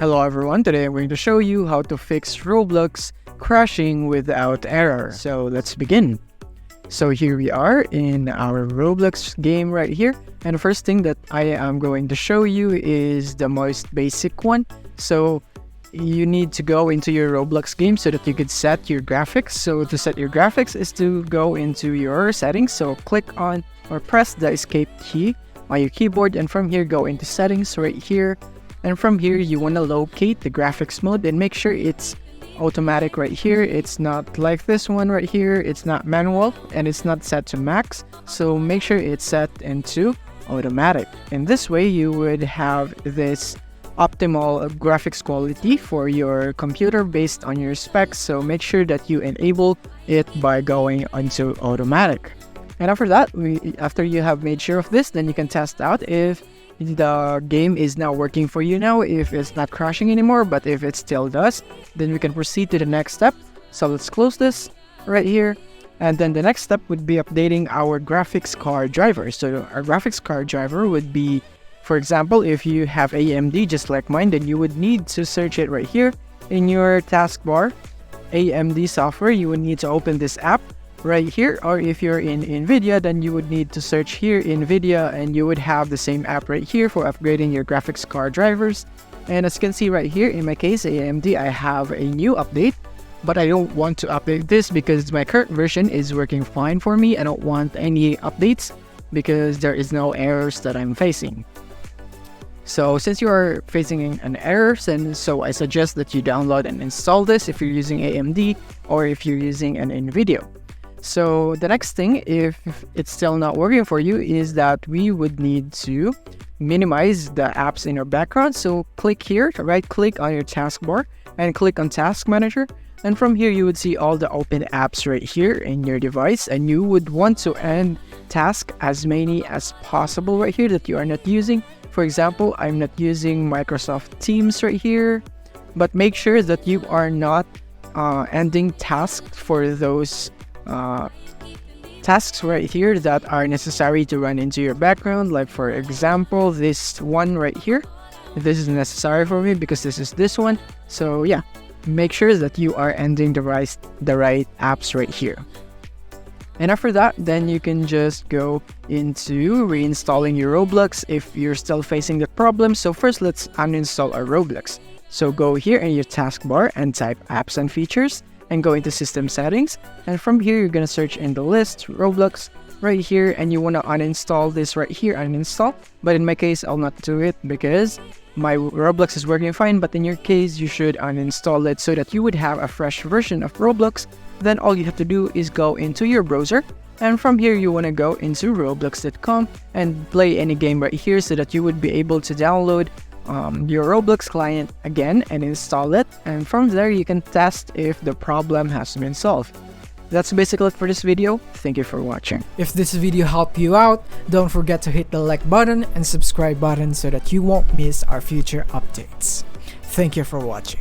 Hello everyone, today I'm going to show you how to fix Roblox crashing without error. So let's begin. So here we are in our Roblox game right here. And the first thing that I am going to show you is the most basic one. So you need to go into your Roblox game so that you could set your graphics. So to set your graphics is to go into your settings. So click on or press the escape key on your keyboard, and from here go into settings right here. And from here, you want to locate the graphics mode and make sure it's automatic right here. It's not like this one right here. It's not manual and it's not set to max. So make sure it's set into automatic. In this way, you would have this optimal graphics quality for your computer based on your specs. So make sure that you enable it by going onto automatic. And after that, after you have made sure of this, then you can test out if the game is now working for you now, if it's not crashing anymore. But if it still does, then we can proceed to the next step. So let's close this right here, and then the next step would be updating our graphics card driver. So our graphics card driver would be, for example, if you have AMD just like mine, then you would need to search it right here in your taskbar, AMD software. You would need to open this app right here, or if you're in NVIDIA, then you would need to search here NVIDIA, and you would have the same app right here for upgrading your graphics card drivers. And as you can see right here, in my case AMD, I have a new update, but I don't want to update this because my current version is working fine for me. I don't want any updates because there is no errors that I'm facing. So since you are facing an error, so I suggest that you download and install this if you're using AMD or if you're using an NVIDIA. So the next thing, if it's still not working for you, is that we would need to minimize the apps in our background. So click here, right click on your taskbar and click on Task Manager. And from here, you would see all the open apps right here in your device. And you would want to end task as many as possible right here that you are not using. For example, I'm not using Microsoft Teams right here, but make sure that you are not ending tasks for those tasks right here that are necessary to run into your background. Like for example, this one right here, this is necessary for me because this is this one. So yeah, make sure that you are ending the right apps right here. And after that, then you can just go into reinstalling your Roblox if you're still facing the problem. So first, let's uninstall our Roblox. So go here in your taskbar and type apps and features, and go into system settings, and from here you're gonna search in the list Roblox right here, and you want to uninstall this right here, uninstall. But in my case, I'll not do it because my Roblox is working fine. But in your case, you should uninstall it so that you would have a fresh version of Roblox. Then all you have to do is go into your browser, and from here you want to go into roblox.com and play any game right here so that you would be able to download your Roblox client again and install it, and from there you can test if the problem has been solved. That's basically it for this video. Thank you for watching. If this video helped you out, don't forget to hit the like button and subscribe button so that you won't miss our future updates. Thank you for watching.